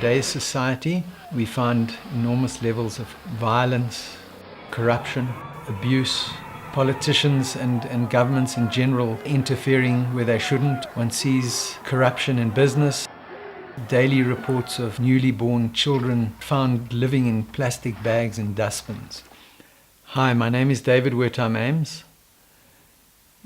today's society, we find enormous levels of violence, corruption, abuse, politicians and governments in general interfering where they shouldn't. One sees corruption in business, daily reports of newly born children found living in plastic bags in dustbins. Hi, my name is David Wertheim Ames.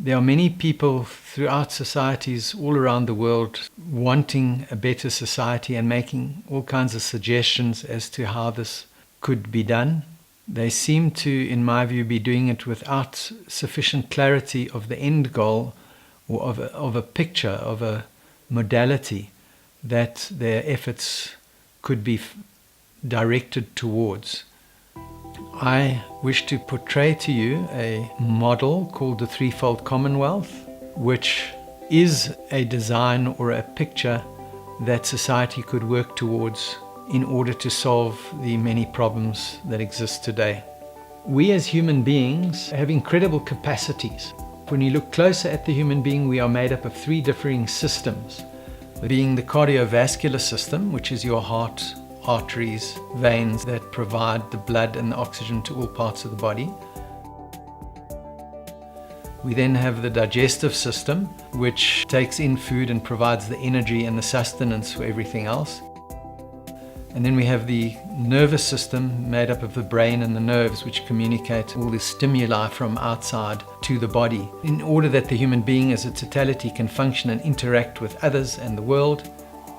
There are many people throughout societies all around the world wanting a better society and making all kinds of suggestions as to how this could be done. They seem to, in my view, be doing it without sufficient clarity of the end goal or of a picture, of a modality that their efforts could be directed towards. I wish to portray to you a model called the Threefold Commonwealth, which is a design or a picture that society could work towards in order to solve the many problems that exist today. We as human beings have incredible capacities. When you look closer at the human being, we are made up of three differing systems, being the cardiovascular system, which is your heart, arteries, veins that provide the blood and the oxygen to all parts of the body. We then have the digestive system, which takes in food and provides the energy and the sustenance for everything else. And then we have the nervous system made up of the brain and the nerves, which communicate all the stimuli from outside to the body. In order that the human being as a totality can function and interact with others and the world,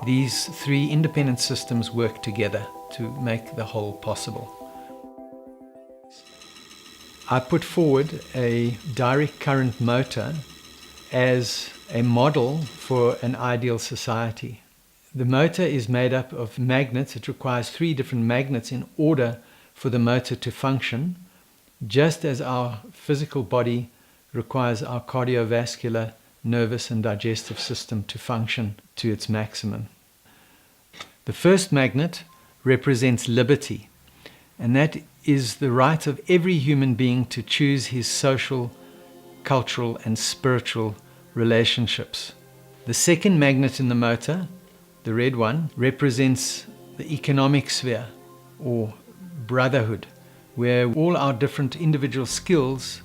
these three independent systems work together to make the whole possible. I put forward a direct current motor as a model for an ideal society. The motor is made up of magnets. It requires three different magnets in order for the motor to function, just as our physical body requires our cardiovascular, nervous and digestive system to function to its maximum. The first magnet represents liberty, and that is the right of every human being to choose his social, cultural and spiritual relationships. The second magnet in the motor, the red one, represents the economic sphere or brotherhood, where all our different individual skills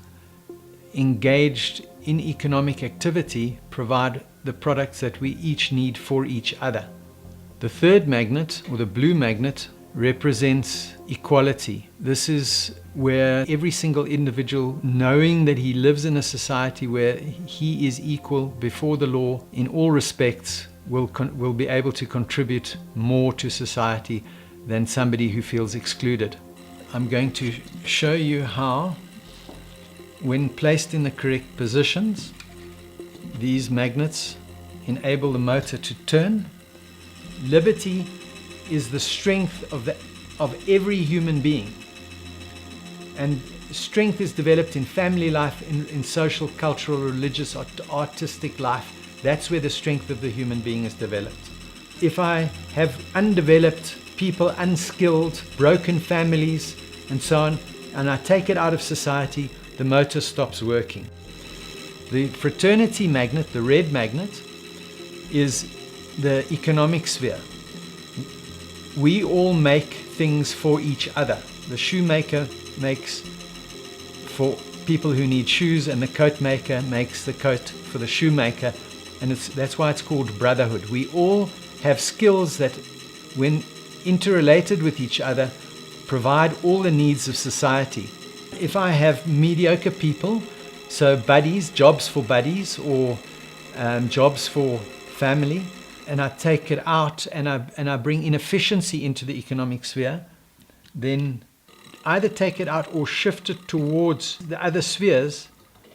engaged in economic activity provide the products that we each need for each other. The third magnet, or the blue magnet, represents equality. This is where every single individual, knowing that he lives in a society where he is equal before the law in all respects, will be able to contribute more to society than somebody who feels excluded. I'm going to show you how, when placed in the correct positions, these magnets enable the motor to turn. Liberty is the strength of every human being, and strength is developed in family life, in social, cultural, religious, artistic life. That's where the strength of the human being is developed. If I have undeveloped people, unskilled, broken families and so on, and I take it out of society, the motor stops working. The fraternity magnet, the red magnet, is the economic sphere. We all make things for each other. The shoemaker makes for people who need shoes, and the coat maker makes the coat for the shoemaker, and that's why it's called brotherhood. We all have skills that, when interrelated with each other, provide all the needs of society. If I have mediocre people, so buddies, jobs for buddies, or jobs for family, and I take it out and I bring inefficiency into the economic sphere, then either take it out or shift it towards the other spheres,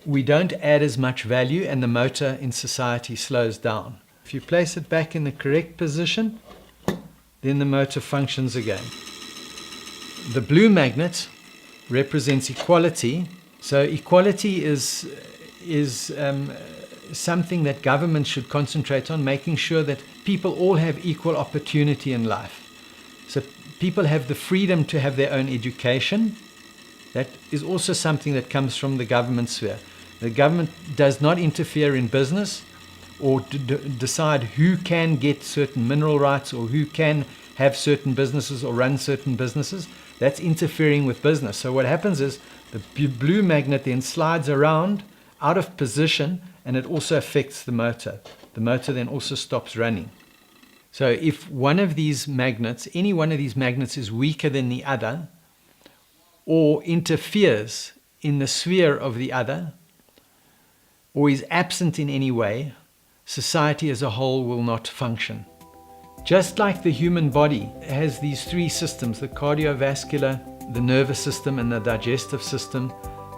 we don't add as much value and the motor in society slows down. If you place it back in the correct position, then the motor functions again. The blue magnet represents equality. So equality is something that governments should concentrate on, making sure that people all have equal opportunity in life. So people have the freedom to have their own education. That is also something that comes from the government sphere. The government does not interfere in business or decide who can get certain mineral rights or who can have certain businesses or run certain businesses. That's interfering with business. So what happens is the blue magnet then slides around out of position, and it also affects the motor. The motor then also stops running. So if one of these magnets, any one of these magnets, is weaker than the other, or interferes in the sphere of the other, or is absent in any way, society as a whole will not function. Just like the human body has these three systems, the cardiovascular, the nervous system, and the digestive system,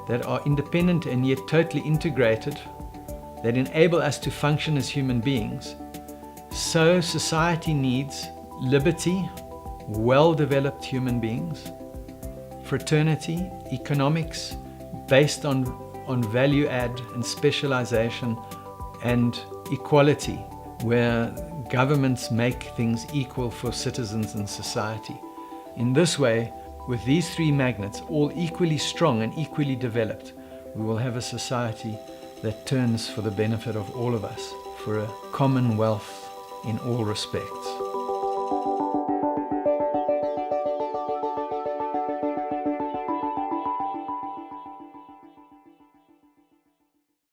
that are independent and yet totally integrated, that enable us to function as human beings, so society needs liberty, well-developed human beings, fraternity, economics based on value add and specialization, and equality, where governments make things equal for citizens and society. In this way, with these three magnets, all equally strong and equally developed, we will have a society that turns for the benefit of all of us, for a commonwealth in all respects.